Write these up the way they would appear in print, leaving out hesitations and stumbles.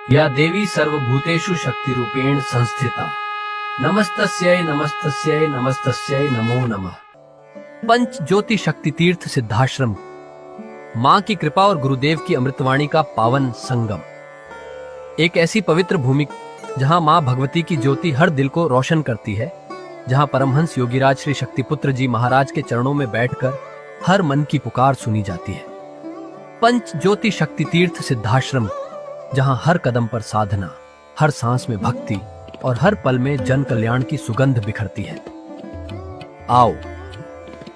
या देवी सर्वभूतेषु शक्तिरूपेण संस्थिता नमस्तस्यै नमस्तस्यै नमस्तस्यै नमो नमः। पंच ज्योति शक्ति तीर्थ सिद्धाश्रम, मां की कृपा और गुरुदेव की अमृतवाणी का पावन संगम। एक ऐसी पवित्र भूमि जहां मां भगवती की ज्योति हर दिल को रोशन करती है, जहां परमहंस योगीराज श्री शक्तिपुत्र जी महाराज के चरणों में बैठकर हर मन की पुकार सुनी जाती है। पंच ज्योति शक्ति तीर्थ सिद्धाश्रम, जहां हर कदम पर साधना, हर सांस में भक्ति और हर पल में जन कल्याण की सुगंध बिखरती है। आओ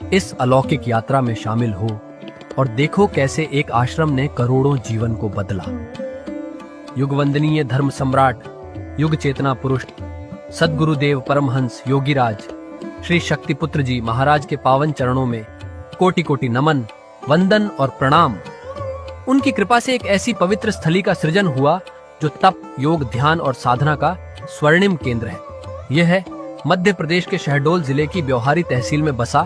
इस अलौकिक यात्रा में शामिल हो और देखो कैसे एक आश्रम ने करोड़ों जीवन को बदला। युगवंदनीय धर्म सम्राट, युग चेतना पुरुष सद्गुरुदेव परमहंस योगीराज श्री शक्तिपुत्र जी महाराज के पावन चरणों में कोटि कोटि नमन, वंदन और प्रणाम। उनकी कृपा से एक ऐसी पवित्र स्थली का सृजन हुआ जो तप, योग, ध्यान और साधना का स्वर्णिम केंद्र है। यह है मध्य प्रदेश के शहडोल जिले की ब्योहारी तहसील में बसा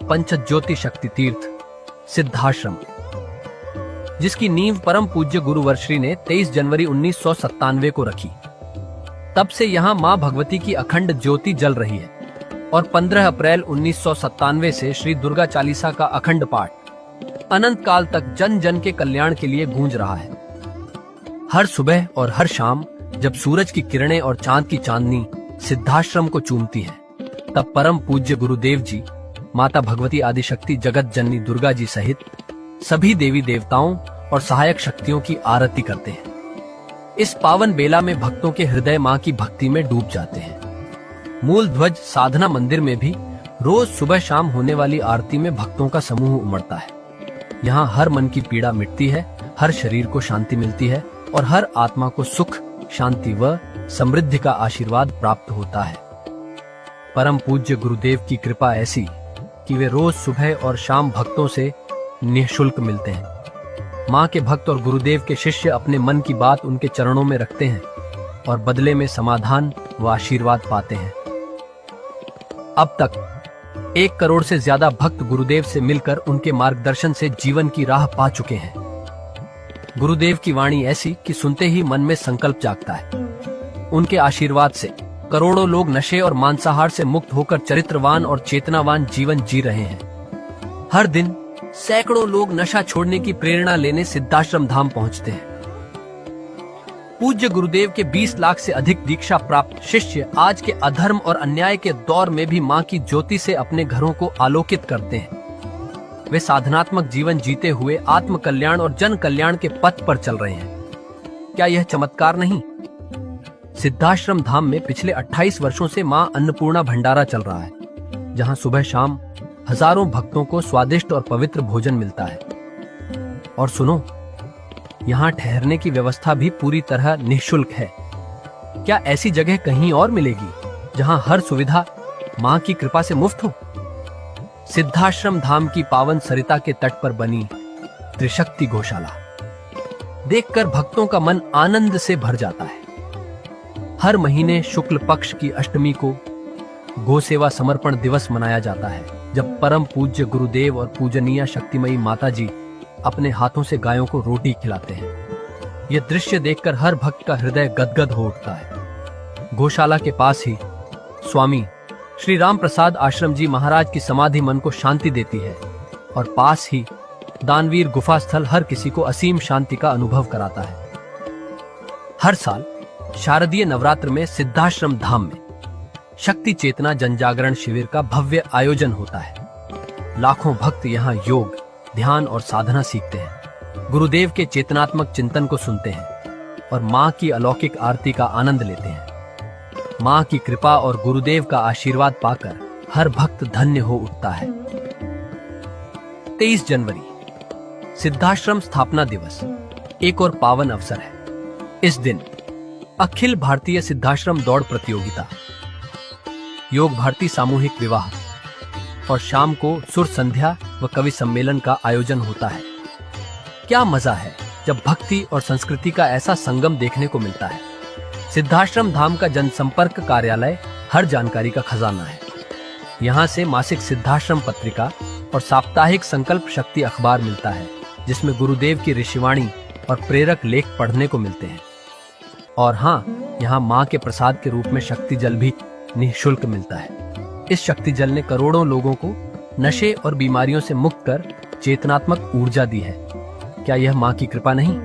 पंचज्योति शक्ति तीर्थ सिद्धाश्रम, जिसकी नींव परम पूज्य गुरु वर्श्री ने 23 जनवरी 1997 को रखी। तब से यहाँ माँ भगवती की अखंड ज्योति जल रही है और 15 अप्रैल 1997 से श्री दुर्गा चालीसा का अखंड पाठ अनंत काल तक जन जन के कल्याण के लिए गूंज रहा है। हर सुबह और हर शाम जब सूरज की किरणें और चांद की चांदनी सिद्धाश्रम को चूमती है, तब परम पूज्य गुरुदेव जी माता भगवती आदिशक्ति जगत जननी दुर्गा जी सहित सभी देवी देवताओं और सहायक शक्तियों की आरती करते हैं। इस पावन बेला में भक्तों के हृदय मां की भक्ति में डूब जाते हैं। मूल ध्वज साधना मंदिर में भी रोज सुबह शाम होने वाली आरती में भक्तों का समूह उमड़ता है। यहाँ हर मन की पीड़ा मिटती है, हर शरीर को शांति मिलती है और हर आत्मा को सुख, शांति व समृद्धि का आशीर्वाद प्राप्त होता है। परम पूज्य गुरुदेव की कृपा ऐसी कि वे रोज सुबह और शाम भक्तों से निःशुल्क मिलते हैं। मां के भक्त और गुरुदेव के शिष्य अपने मन की बात उनके चरणों में रखते हैं और बदले में समाधान व आशीर्वाद पाते हैं। अब तक 1 करोड़ से ज्यादा भक्त गुरुदेव से मिलकर उनके मार्गदर्शन से जीवन की राह पा चुके हैं। गुरुदेव की वाणी ऐसी कि सुनते ही मन में संकल्प जागता है। उनके आशीर्वाद से करोड़ों लोग नशे और मांसाहार से मुक्त होकर चरित्रवान और चेतनावान जीवन जी रहे हैं। हर दिन सैकड़ों लोग नशा छोड़ने की प्रेरणा लेने सिद्धाश्रम धाम पहुंचते हैं। पूज्य गुरुदेव के 20 लाख से अधिक दीक्षा प्राप्त शिष्य आज के अधर्म और अन्याय के दौर में भी मां की ज्योति से अपने घरों को आलोकित करते हैं। वे साधनात्मक जीवन जीते हुए आत्म कल्याण और जन कल्याण के पथ पर चल रहे हैं। क्या यह चमत्कार नहीं? सिद्धाश्रम धाम में पिछले 28 वर्षों से मां अन्नपूर्णा भंडारा चल रहा है, जहां सुबह शाम हजारों भक्तों को स्वादिष्ट और पवित्र भोजन मिलता है। और सुनो, यहाँ ठहरने की व्यवस्था भी पूरी तरह निःशुल्क है। क्या ऐसी जगह कहीं और मिलेगी जहां हर सुविधा मां की कृपा से मुफ्त हो? सिद्धाश्रम धाम की पावन सरिता के तट पर बनी त्रिशक्ति गौशाला देखकर भक्तों का मन आनंद से भर जाता है। हर महीने शुक्ल पक्ष की अष्टमी को गो सेवा समर्पण दिवस मनाया जाता है, जब परम पूज्य गुरुदेव और पूजनीय शक्तिमयी माता जी अपने हाथों से गायों को रोटी खिलाते हैं। यह दृश्य देखकर हर भक्त का हृदय गदगद हो उठता है। गौशाला के पास ही स्वामी श्री राम प्रसाद आश्रम जी महाराज की समाधि मन को शांति देती है और पास ही दानवीर गुफा स्थल हर किसी को असीम शांति का अनुभव कराता है। हर साल शारदीय नवरात्र में सिद्धाश्रम धाम में शक्ति चेतना जनजागरण शिविर का भव्य आयोजन होता है। लाखों भक्त यहाँ योग, ध्यान और साधना सीखते हैं, गुरुदेव के चेतनात्मक चिंतन को सुनते हैं और मां की अलौकिक आरती का आनंद लेते हैं। मां की कृपा और गुरुदेव का आशीर्वाद पाकर हर भक्त धन्य हो उठता है। 23 जनवरी सिद्धाश्रम स्थापना दिवस एक और पावन अवसर है। इस दिन अखिल भारतीय सिद्धाश्रम दौड़ प्रतियोगिता, योग भारती सामूहिक विवाह और शाम को सुर संध्या व कवि सम्मेलन का आयोजन होता है। क्या मजा है जब भक्ति और संस्कृति का ऐसा संगम देखने को मिलता है। सिद्धाश्रम धाम का जनसंपर्क कार्यालय हर जानकारी का खजाना है। यहाँ से मासिक सिद्धाश्रम पत्रिका और साप्ताहिक संकल्प शक्ति अखबार मिलता है, जिसमें गुरुदेव की ऋषिवाणी और प्रेरक लेख पढ़ने को मिलते हैं। और हाँ, यहाँ माँ के प्रसाद के रूप में शक्ति जल भी निःशुल्क मिलता है। इस शक्ति जल ने करोड़ों लोगों को नशे और बीमारियों से मुक्त कर चेतनात्मक ऊर्जा दी है। क्या यह माँ की कृपा नहीं?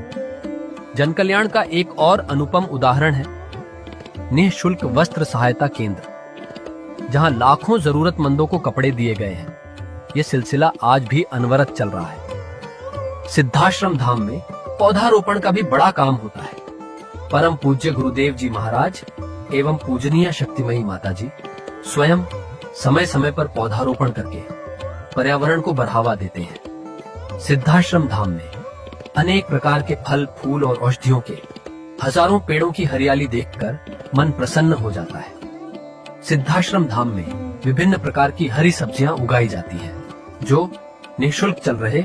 जन कल्याण का एक और अनुपम उदाहरण है निःशुल्क वस्त्र सहायता केंद्र, जहां लाखों जरूरतमंदों को कपड़े दिए गए हैं। यह सिलसिला आज भी अनवरत चल रहा है। सिद्धाश्रम धाम में पौधारोपण का भी बड़ा काम होता है। परम पूज्य गुरुदेव जी महाराज एवं पूजनीय शक्तिमयी माता जी स्वयं समय समय पर पौधारोपण करके पर्यावरण को बढ़ावा देते हैं। सिद्धाश्रम धाम में अनेक प्रकार के फल, फूल और औषधियों के हजारों पेड़ों की हरियाली देखकर मन प्रसन्न हो जाता है। सिद्धाश्रम धाम में विभिन्न प्रकार की हरी सब्जियां उगाई जाती हैं, जो निःशुल्क चल रहे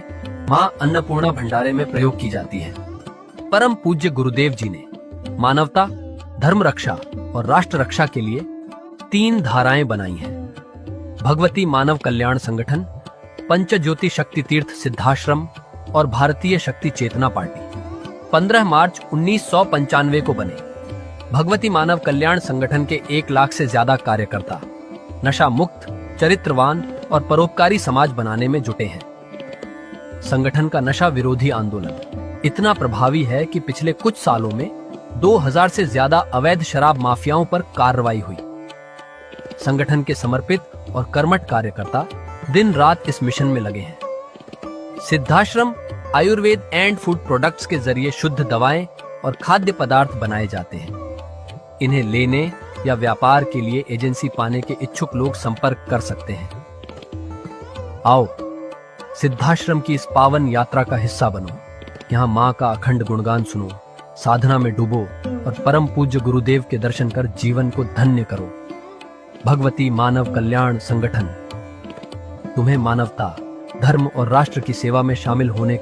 मां अन्नपूर्णा भंडारे में प्रयोग की जाती है। परम पूज्य गुरुदेव जी ने मानवता, धर्म रक्षा और राष्ट्र रक्षा के लिए 3 धाराएं बनाई हैं। भगवती मानव कल्याण संगठन, पंचज्योति शक्ति तीर्थ सिद्धाश्रम और भारतीय शक्ति चेतना पार्टी 15 मार्च 1995 को बने। भगवती मानव कल्याण संगठन के 1 लाख से ज्यादा कार्यकर्ता नशा मुक्त, चरित्रवान और परोपकारी समाज बनाने में जुटे हैं। संगठन का नशा विरोधी आंदोलन इतना प्रभावी है कि पिछले कुछ सालों में 2000 से ज्यादा अवैध शराब माफियाओं पर कार्रवाई हुई। संगठन के समर्पित और कर्मठ कार्यकर्ता दिन रात इस मिशन में लगे हैं। Siddhashram Ayurveda and food products के जरिए शुद्ध दवाएं और खाद्य पदार्थ बनाए जाते हैं। इन्हें लेने या व्यापार के लिए एजेंसी पाने के इच्छुक लोग संपर्क कर सकते हैं। आओ सिद्धाश्रम की इस पावन यात्रा का हिस्सा बनो। यहाँ माँ का अखंड गुणगान सुनो, साधना में डूबो और परम पूज्य गुरुदेव के दर्शन कर जीवन को धन्य करो। भगवती मानव कल्याण संगठन तुम्हें मानवता, धर्म और राष्ट्र की सेवा में शामिल होने